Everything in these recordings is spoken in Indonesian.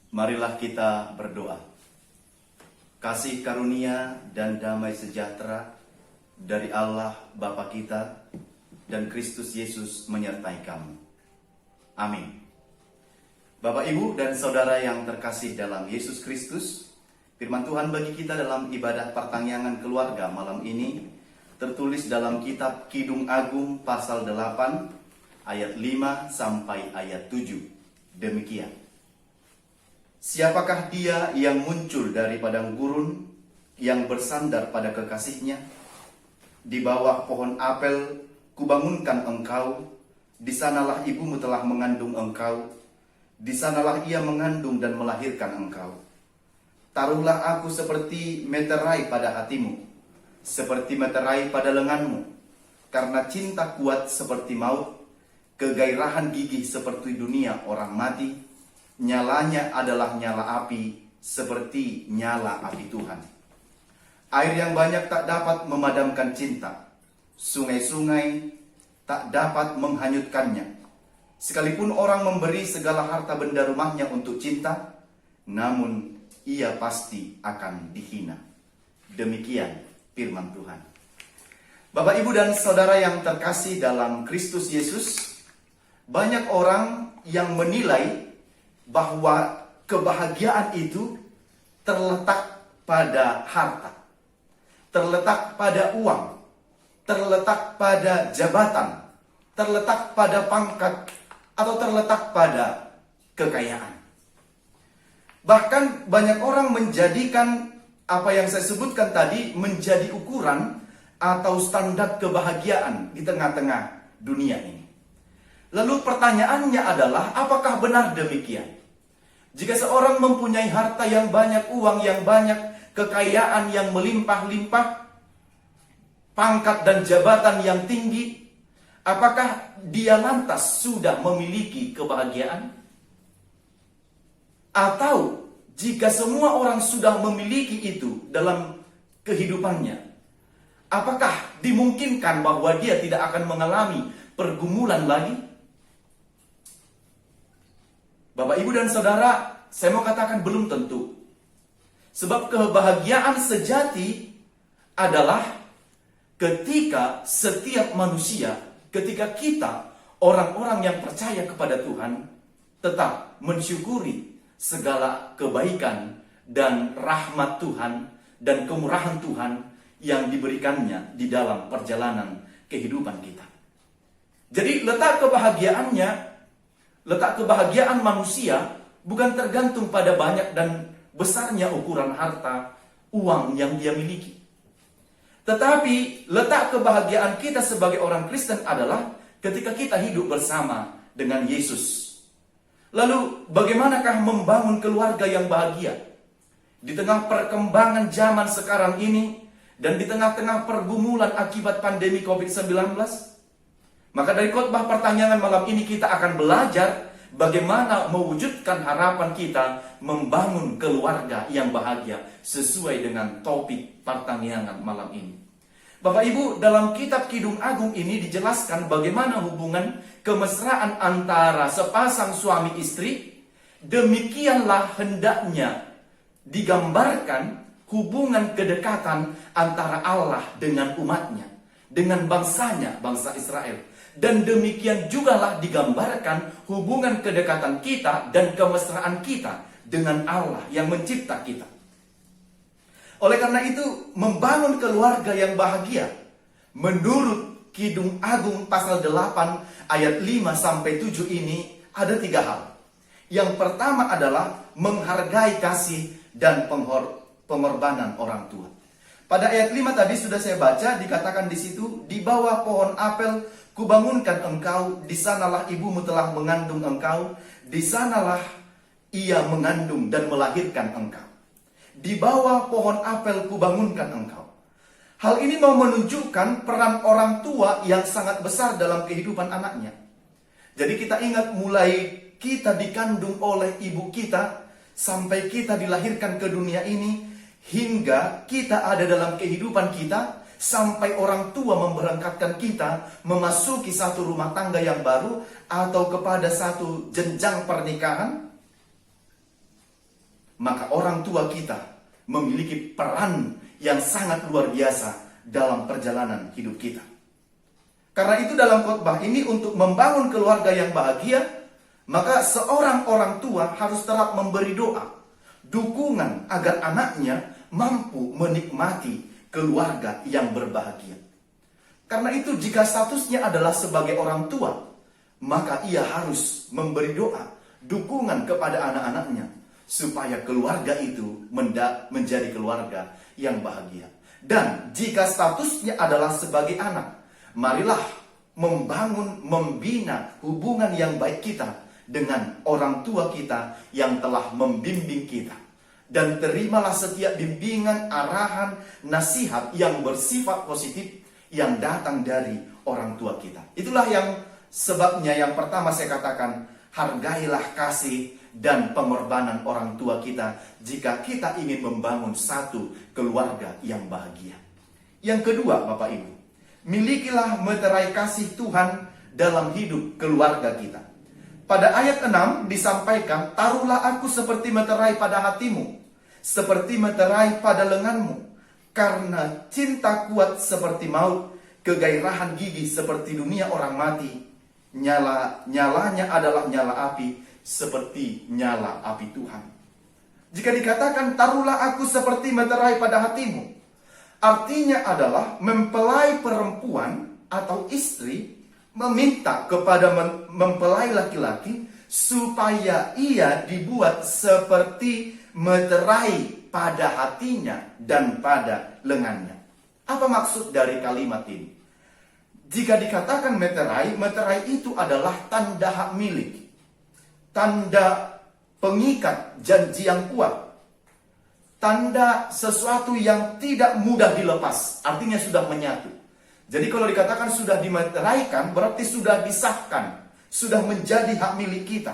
Marilah kita berdoa. Kasih karunia dan damai sejahtera dari Allah Bapa kita dan Kristus Yesus menyertai kamu. Amin. Bapak, Ibu, dan Saudara yang terkasih dalam Yesus Kristus, firman Tuhan bagi kita dalam ibadah pertangyangan keluarga malam ini tertulis dalam kitab Kidung Agung pasal 8 ayat 5 sampai ayat 7. Demikian. Siapakah dia yang muncul dari padang gurun, yang bersandar pada kekasihnya? Di bawah pohon apel kubangunkan engkau, di sanalah ibumu telah mengandung engkau, di sanalah ia mengandung dan melahirkan engkau. Taruhlah aku seperti meterai pada hatimu, seperti meterai pada lenganmu, karena cinta kuat seperti maut, kegairahan gigih seperti dunia orang mati. Nyalanya adalah nyala api, seperti nyala api Tuhan. Air yang banyak tak dapat memadamkan cinta. Sungai-sungai tak dapat menghanyutkannya. Sekalipun orang memberi segala harta benda rumahnya untuk cinta, namun ia pasti akan dihina. Demikian firman Tuhan. Bapak, Ibu, dan Saudara yang terkasih dalam Kristus Yesus, banyak orang yang menilai bahwa kebahagiaan itu terletak pada harta, terletak pada uang, terletak pada jabatan, terletak pada pangkat, atau terletak pada kekayaan. Bahkan banyak orang menjadikan apa yang saya sebutkan tadi menjadi ukuran atau standar kebahagiaan di tengah-tengah dunia ini. Lalu pertanyaannya adalah, apakah benar demikian? Jika seorang mempunyai harta yang banyak, uang yang banyak, kekayaan yang melimpah-limpah, pangkat dan jabatan yang tinggi, apakah dia lantas sudah memiliki kebahagiaan? Atau jika semua orang sudah memiliki itu dalam kehidupannya, apakah dimungkinkan bahwa dia tidak akan mengalami pergumulan lagi? Bapak, Ibu, dan Saudara, saya mau katakan belum tentu. Sebab kebahagiaan sejati adalah ketika setiap manusia, ketika kita, orang-orang yang percaya kepada Tuhan, tetap mensyukuri segala kebaikan dan rahmat Tuhan dan kemurahan Tuhan yang diberikannya di dalam perjalanan kehidupan kita. Jadi letak kebahagiaan manusia bukan tergantung pada banyak dan besarnya ukuran harta, uang yang dia miliki. Tetapi letak kebahagiaan kita sebagai orang Kristen adalah ketika kita hidup bersama dengan Yesus. Lalu bagaimanakah membangun keluarga yang bahagia? Di tengah perkembangan zaman sekarang ini dan di tengah-tengah pergumulan akibat pandemi COVID-19, maka dari khotbah pertanyaan malam ini kita akan belajar bagaimana mewujudkan harapan kita membangun keluarga yang bahagia sesuai dengan topik pertanyaan malam ini. Bapak, Ibu, dalam kitab Kidung Agung ini dijelaskan bagaimana hubungan kemesraan antara sepasang suami istri. Demikianlah hendaknya digambarkan hubungan kedekatan antara Allah dengan umatnya, dengan bangsanya, bangsa Israel. Dan demikian jugalah digambarkan hubungan kedekatan kita dan kemesraan kita dengan Allah yang mencipta kita. Oleh karena itu, membangun keluarga yang bahagia menurut Kidung Agung pasal 8 ayat 5-7 ini ada 3 hal. Yang pertama adalah menghargai kasih dan pengorbanan orang tua. Pada ayat 5 tadi sudah saya baca, dikatakan di situ, di bawah pohon apel kubangunkan engkau, di sanalah ibumu telah mengandung engkau, di sanalah ia mengandung dan melahirkan engkau. Di bawah pohon apel kubangunkan engkau. Hal ini mau menunjukkan peran orang tua yang sangat besar dalam kehidupan anaknya. Jadi kita ingat, mulai kita dikandung oleh ibu kita, sampai kita dilahirkan ke dunia ini, hingga kita ada dalam kehidupan kita, sampai orang tua memberangkatkan kita memasuki satu rumah tangga yang baru atau kepada satu jenjang pernikahan. maka orang tua kita memiliki peran yang sangat luar biasa dalam perjalanan hidup kita. Karena itu dalam khotbah ini untuk membangun keluarga yang bahagia, maka seorang orang tua harus tetap memberi doa, dukungan agar anaknya mampu menikmati keluarga yang berbahagia. Karena itu jika statusnya adalah sebagai orang tua, maka ia harus memberi doa, dukungan kepada anak-anaknya, supaya keluarga itu menjadi keluarga yang bahagia. Dan jika statusnya adalah sebagai anak, marilah membangun, membina hubungan yang baik kita dengan orang tua kita yang telah membimbing kita. Dan terimalah setiap bimbingan, arahan, nasihat yang bersifat positif yang datang dari orang tua kita. Itulah yang sebabnya yang pertama saya katakan, hargailah kasih dan pengorbanan orang tua kita jika kita ingin membangun satu keluarga yang bahagia. Yang kedua, Bapak Ibu, milikilah meterai kasih Tuhan dalam hidup keluarga kita. Pada ayat 6 disampaikan, taruhlah aku seperti meterai pada hatimu, seperti meterai pada lenganmu, karena cinta kuat seperti maut, kegairahan gigi seperti dunia orang mati, nyalanya adalah nyala api, seperti nyala api Tuhan. Jika dikatakan taruhlah aku seperti meterai pada hatimu, artinya adalah mempelai perempuan atau istri meminta kepada mempelai laki-laki supaya ia dibuat seperti meterai pada hatinya dan pada lengannya. Apa maksud dari kalimat ini? Jika dikatakan meterai, meterai itu adalah tanda hak milik, tanda pengikat janji yang kuat, tanda sesuatu yang tidak mudah dilepas, artinya sudah menyatu. Jadi kalau dikatakan sudah dimeteraikan, berarti sudah disahkan, sudah menjadi hak milik kita.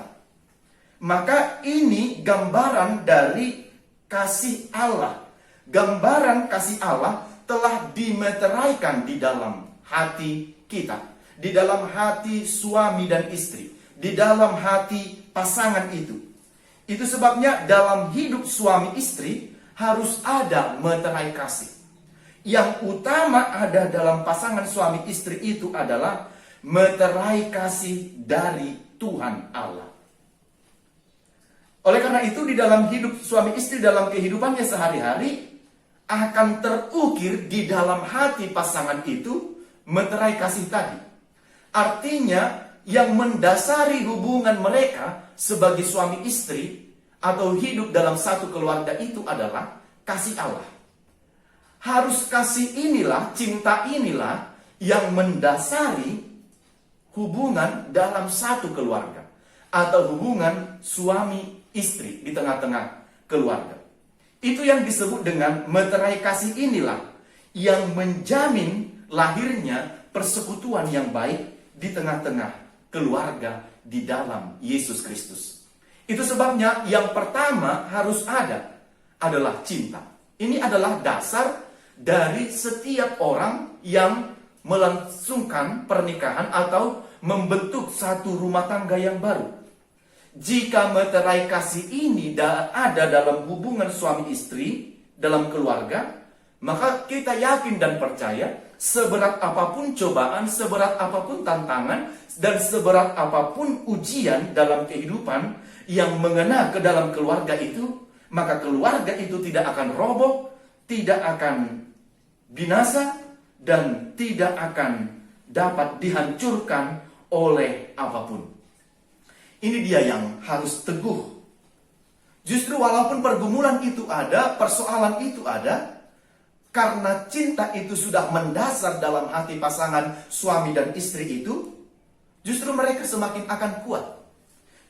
Maka ini gambaran dari kasih Allah. Gambaran kasih Allah telah dimeteraikan di dalam hati kita, di dalam hati suami dan istri, di dalam hati pasangan itu. Itu sebabnya dalam hidup suami istri harus ada meterai kasih. Yang utama ada dalam pasangan suami istri itu adalah meterai kasih dari Tuhan Allah. Oleh karena itu di dalam hidup suami istri dalam kehidupannya sehari-hari akan terukir di dalam hati pasangan itu meterai kasih tadi. Artinya yang mendasari hubungan mereka sebagai suami istri atau hidup dalam satu keluarga itu adalah kasih Allah. Harus kasih inilah, cinta inilah yang mendasari hubungan dalam satu keluarga atau hubungan suami istri di tengah-tengah keluarga. Itu yang disebut dengan meterai kasih inilah yang menjamin lahirnya persekutuan yang baik di tengah-tengah keluarga di dalam Yesus Kristus. Itu sebabnya yang pertama harus ada adalah cinta. Ini adalah dasar dari setiap orang yang melangsungkan pernikahan atau membentuk satu rumah tangga yang baru. Jika meterai kasih ini ada dalam hubungan suami istri dalam keluarga, maka kita yakin dan percaya seberat apapun cobaan, seberat apapun tantangan, dan seberat apapun ujian dalam kehidupan yang mengena ke dalam keluarga itu, maka keluarga itu tidak akan roboh, tidak akan binasa, dan tidak akan dapat dihancurkan oleh apapun. Ini dia yang harus teguh. Justru walaupun pergumulan itu ada, persoalan itu ada, karena cinta itu sudah mendasar dalam hati pasangan suami dan istri itu, justru mereka semakin akan kuat.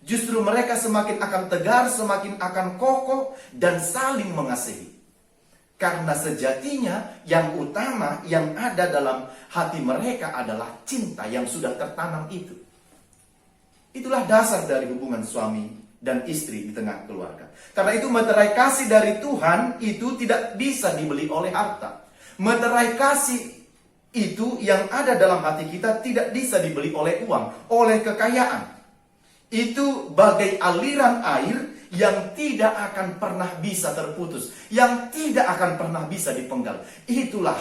Justru mereka semakin akan tegar, semakin akan kokoh, dan saling mengasihi. Karena sejatinya yang utama yang ada dalam hati mereka adalah cinta yang sudah tertanam itu. Itulah dasar dari hubungan suami dan istri di tengah keluarga. Karena itu meterai kasih dari Tuhan itu tidak bisa dibeli oleh harta. Meterai kasih itu yang ada dalam hati kita tidak bisa dibeli oleh uang, oleh kekayaan. Itu bagai aliran air yang tidak akan pernah bisa terputus, yang tidak akan pernah bisa dipenggal. Itulah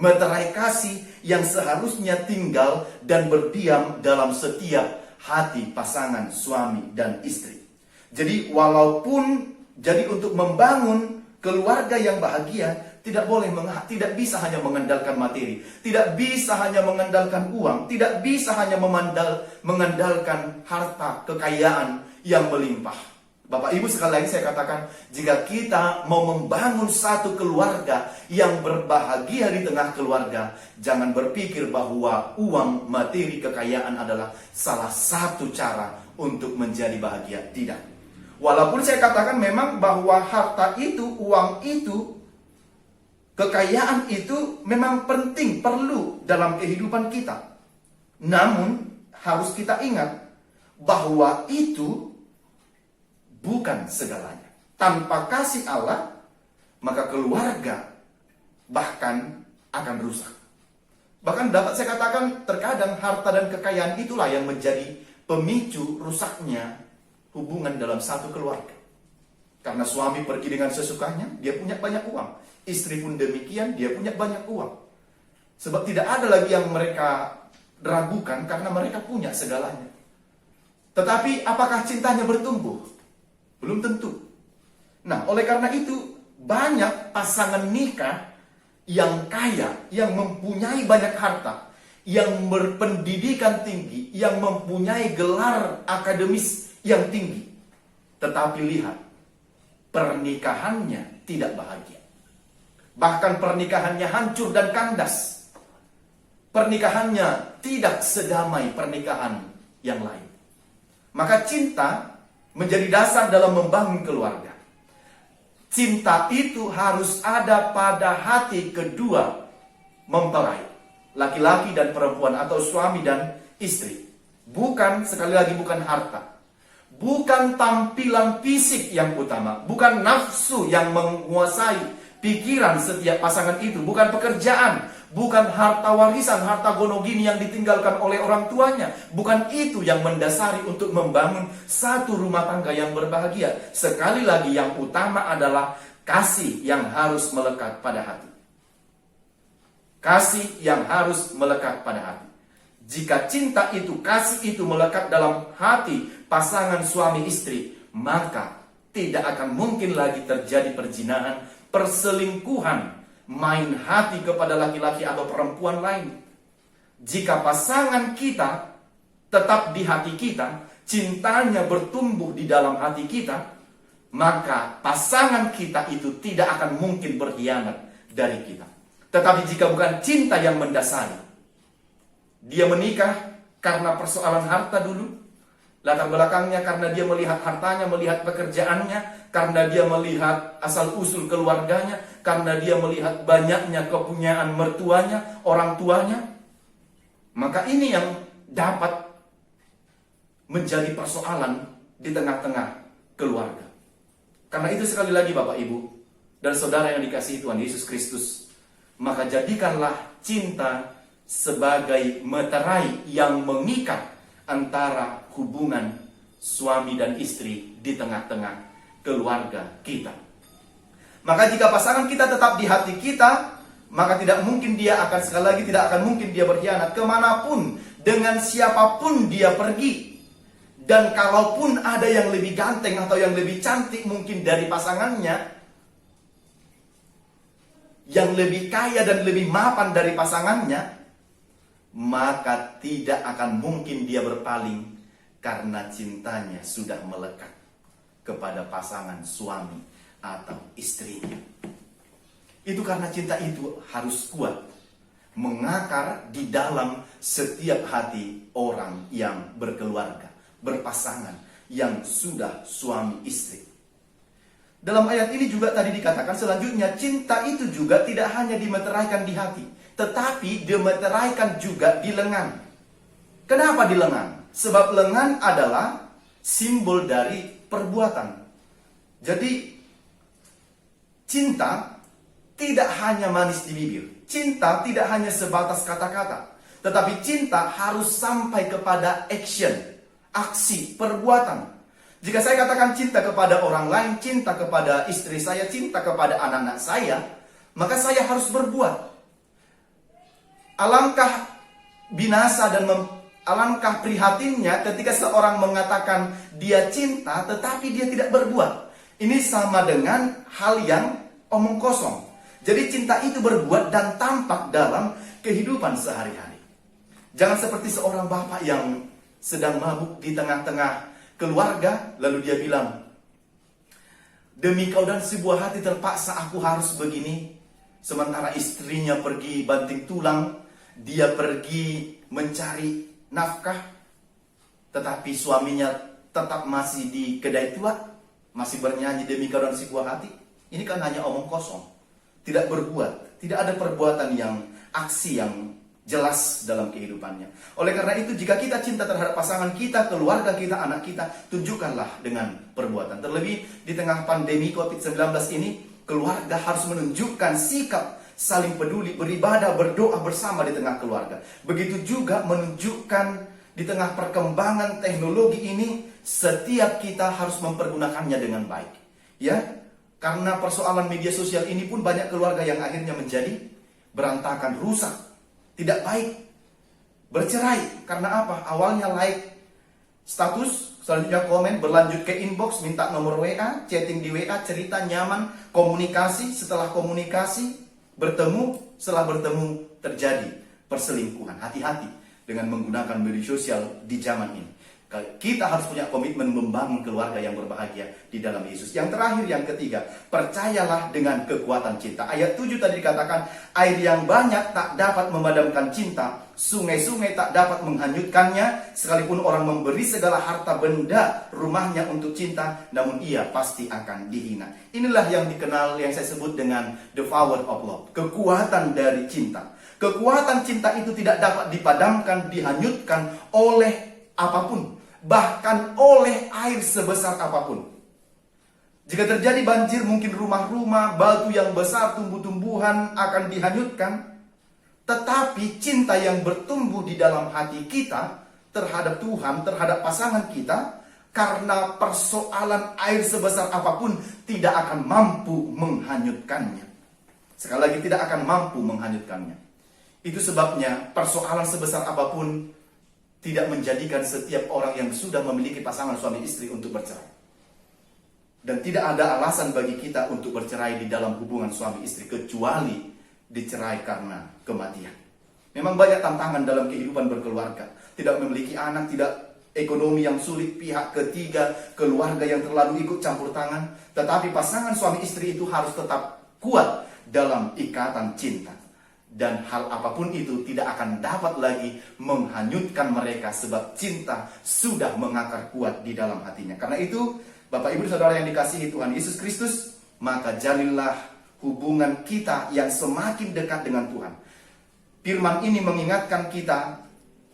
meterai kasih yang seharusnya tinggal dan berdiam dalam setiap hati pasangan suami dan istri. Jadi untuk membangun keluarga yang bahagia, tidak bisa hanya mengandalkan materi, tidak bisa hanya mengandalkan uang, tidak bisa hanya mengandalkan harta, kekayaan yang melimpah. Bapak Ibu, sekali lagi saya katakan, jika kita mau membangun satu keluarga yang berbahagia di tengah keluarga, jangan berpikir bahwa uang, materi, kekayaan adalah salah satu cara untuk menjadi bahagia. Tidak. Walaupun saya katakan memang bahwa harta itu, uang itu, kekayaan itu memang penting, perlu dalam kehidupan kita. Namun, harus kita ingat bahwa itu bukan segalanya. Tanpa kasih Allah, maka keluarga bahkan akan rusak. Bahkan dapat saya katakan, terkadang harta dan kekayaan itulah yang menjadi pemicu rusaknya hubungan dalam satu keluarga. Karena suami pergi dengan sesukanya, dia punya banyak uang. Istri pun demikian, dia punya banyak uang. Sebab tidak ada lagi yang mereka ragukan karena mereka punya segalanya. Tetapi apakah cintanya bertumbuh? Belum tentu. Nah, oleh karena itu, banyak pasangan nikah yang kaya, yang mempunyai banyak harta, yang berpendidikan tinggi, yang mempunyai gelar akademis yang tinggi. Tetapi lihat, pernikahannya tidak bahagia. Bahkan pernikahannya hancur dan kandas. Pernikahannya tidak sedamai pernikahan yang lain. Maka cinta menjadi dasar dalam membangun keluarga. Cinta itu harus ada pada hati kedua mempelai, laki-laki dan perempuan atau suami dan istri. Bukan, sekali lagi, bukan harta. Bukan tampilan fisik yang utama, bukan nafsu yang menguasai pikiran setiap pasangan itu, bukan pekerjaan, bukan harta warisan, harta gonogini yang ditinggalkan oleh orang tuanya. Bukan itu yang mendasari untuk membangun satu rumah tangga yang berbahagia. Sekali lagi, yang utama adalah kasih yang harus melekat pada hati. Kasih yang harus melekat pada hati. Jika cinta itu, kasih itu melekat dalam hati pasangan suami istri, maka tidak akan mungkin lagi terjadi perzinahan, perselingkuhan, main hati kepada laki-laki atau perempuan lain. Jika pasangan kita tetap di hati kita, cintanya bertumbuh di dalam hati kita, maka pasangan kita itu tidak akan mungkin berkhianat dari kita. Tetapi jika bukan cinta yang mendasari, dia menikah karena persoalan harta dulu, latar belakangnya karena dia melihat hartanya, melihat pekerjaannya, karena dia melihat asal-usul keluarganya, karena dia melihat banyaknya kepunyaan mertuanya, orang tuanya, maka ini yang dapat menjadi persoalan di tengah-tengah keluarga. Karena itu, sekali lagi Bapak Ibu dan saudara yang dikasihi Tuhan Yesus Kristus, maka jadikanlah cinta sebagai meterai yang mengikat antara hubungan suami dan istri di tengah-tengah keluarga kita. Maka jika pasangan kita tetap di hati kita, maka tidak mungkin dia akan, sekali lagi, tidak akan mungkin dia berkhianat kemanapun, dengan siapapun dia pergi. Dan kalaupun ada yang lebih ganteng atau yang lebih cantik mungkin dari pasangannya, yang lebih kaya dan lebih mapan dari pasangannya, maka tidak akan mungkin dia berpaling karena cintanya sudah melekat kepada pasangan suami atau istrinya. Itu karena cinta itu harus kuat, mengakar di dalam setiap hati orang yang berkeluarga, berpasangan, yang sudah suami istri. Dalam ayat ini juga tadi dikatakan selanjutnya, cinta itu juga tidak hanya dimeteraikan di hati, tetapi dimeteraikan juga di lengan. Kenapa di lengan? Sebab lengan adalah simbol dari perbuatan. Jadi cinta tidak hanya manis di bibir. Cinta tidak hanya sebatas kata-kata, tetapi cinta harus sampai kepada action, aksi, perbuatan. Jika saya katakan cinta kepada orang lain, cinta kepada istri saya, cinta kepada anak-anak saya, maka saya harus berbuat. Alangkah binasa dan alangkah prihatinnya ketika seorang mengatakan dia cinta tetapi dia tidak berbuat. Ini sama dengan hal yang omong kosong. Jadi cinta itu berbuat dan tampak dalam kehidupan sehari-hari. Jangan seperti seorang bapak yang sedang mabuk di tengah-tengah keluarga, lalu dia bilang, demi kau dan sebuah hati terpaksa aku harus begini. Sementara istrinya pergi banting tulang, dia pergi mencari nafkah, tetapi suaminya tetap masih di kedai tua, masih bernyanyi demi kau dan sebuah hati. Ini kan hanya omong kosong, tidak berbuat, tidak ada perbuatan yang aksi yang jelas dalam kehidupannya. Oleh karena itu, jika kita cinta terhadap pasangan kita, keluarga kita, anak kita, tunjukkanlah dengan perbuatan. Terlebih di tengah pandemi COVID-19 ini, keluarga harus menunjukkan sikap saling peduli, beribadah, berdoa bersama di tengah keluarga. Begitu juga menunjukkan di tengah perkembangan teknologi ini, setiap kita harus mempergunakannya dengan baik. Ya, karena persoalan media sosial ini pun banyak keluarga yang akhirnya menjadi berantakan, rusak, tidak baik, bercerai. Karena apa? Awalnya like status, selanjutnya komen, berlanjut ke inbox, minta nomor WA, chatting di WA, cerita nyaman, komunikasi. Setelah komunikasi, bertemu, setelah bertemu terjadi perselingkuhan. Hati-hati dengan menggunakan media sosial di zaman ini. Kita harus punya komitmen membangun keluarga yang berbahagia di dalam Yesus. Yang terakhir, yang ketiga, percayalah dengan kekuatan cinta. Ayat 7 tadi dikatakan, air yang banyak tak dapat memadamkan cinta, sungai-sungai tak dapat menghanyutkannya, sekalipun orang memberi segala harta benda rumahnya untuk cinta, namun ia pasti akan dihina. Inilah yang dikenal, yang saya sebut dengan the power of love, kekuatan dari cinta. Kekuatan cinta itu tidak dapat dipadamkan, dihanyutkan oleh apapun, bahkan oleh air sebesar apapun. Jika terjadi banjir, mungkin rumah-rumah, batu yang besar, tumbuh-tumbuhan akan dihanyutkan. Tetapi cinta yang bertumbuh di dalam hati kita terhadap Tuhan, terhadap pasangan kita, karena persoalan air sebesar apapun tidak akan mampu menghanyutkannya. Sekali lagi, tidak akan mampu menghanyutkannya. Itu sebabnya persoalan sebesar apapun tidak menjadikan setiap orang yang sudah memiliki pasangan suami istri untuk bercerai. Dan tidak ada alasan bagi kita untuk bercerai di dalam hubungan suami istri, kecuali dicerai karena kematian. Memang banyak tantangan dalam kehidupan berkeluarga. Tidak memiliki anak, tidak ekonomi yang sulit, pihak ketiga, keluarga yang terlalu ikut campur tangan. Tetapi pasangan suami istri itu harus tetap kuat dalam ikatan cinta. Dan hal apapun itu tidak akan dapat lagi menghanyutkan mereka, sebab cinta sudah mengakar kuat di dalam hatinya. Karena itu, Bapak Ibu Saudara yang dikasihi Tuhan Yesus Kristus, maka jalinlah hubungan kita yang semakin dekat dengan Tuhan. Firman ini mengingatkan kita,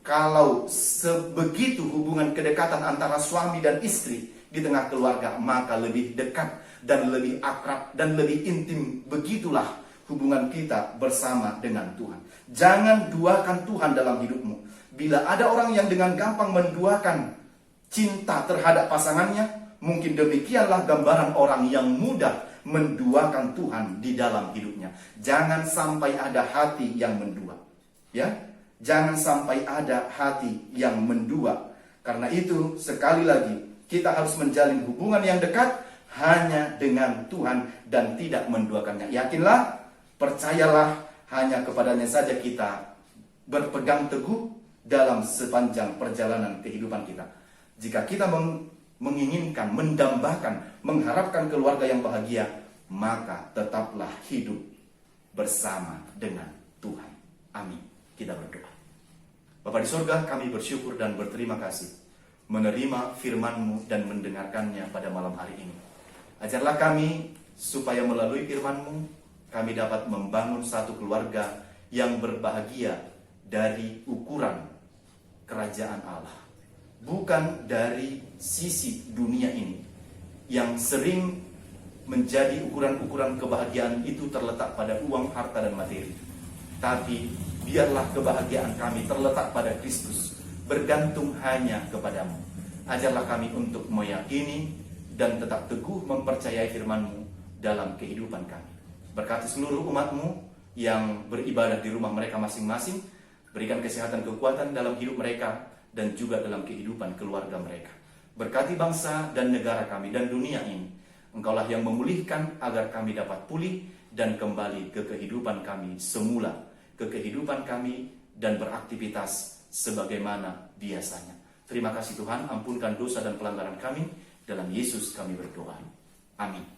kalau sebegitu hubungan kedekatan antara suami dan istri di tengah keluarga, maka lebih dekat dan lebih akrab dan lebih intim. Begitulah hubungan kita bersama dengan Tuhan. Jangan duakan Tuhan dalam hidupmu. Bila ada orang yang dengan gampang menduakan cinta terhadap pasangannya, mungkin demikianlah gambaran orang yang mudah menduakan Tuhan di dalam hidupnya. Jangan sampai ada hati yang mendua. Ya, jangan sampai ada hati yang mendua. Karena itu, sekali lagi, kita harus menjalin hubungan yang dekat hanya dengan Tuhan dan tidak menduakannya. Yakinlah, percayalah, hanya kepadanya saja kita berpegang teguh dalam sepanjang perjalanan kehidupan kita. Jika kita menginginkan, mendambakan, mengharapkan keluarga yang bahagia, maka tetaplah hidup bersama dengan Tuhan. Amin. Kita berdoa. Bapa di surga, kami bersyukur dan berterima kasih menerima firman-Mu dan mendengarkannya pada malam hari ini. Ajarlah kami supaya melalui firman-Mu kami dapat membangun satu keluarga yang berbahagia dari ukuran kerajaan Allah. Bukan dari sisi dunia ini yang sering menjadi ukuran-ukuran kebahagiaan itu terletak pada uang, harta, dan materi. Tapi biarlah kebahagiaan kami terletak pada Kristus, bergantung hanya kepadamu. Ajarlah kami untuk meyakini dan tetap teguh mempercayai firman-Mu dalam kehidupan kami. Berkati seluruh umat-Mu yang beribadah di rumah mereka masing-masing. Berikan kesehatan kekuatan dalam hidup mereka dan juga dalam kehidupan keluarga mereka. Berkati bangsa dan negara kami dan dunia ini. Engkaulah yang memulihkan agar kami dapat pulih dan kembali ke kehidupan kami semula, ke kehidupan kami dan beraktivitas sebagaimana biasanya. Terima kasih Tuhan, ampunkan dosa dan pelanggaran kami. Dalam Yesus kami berdoa. Amin.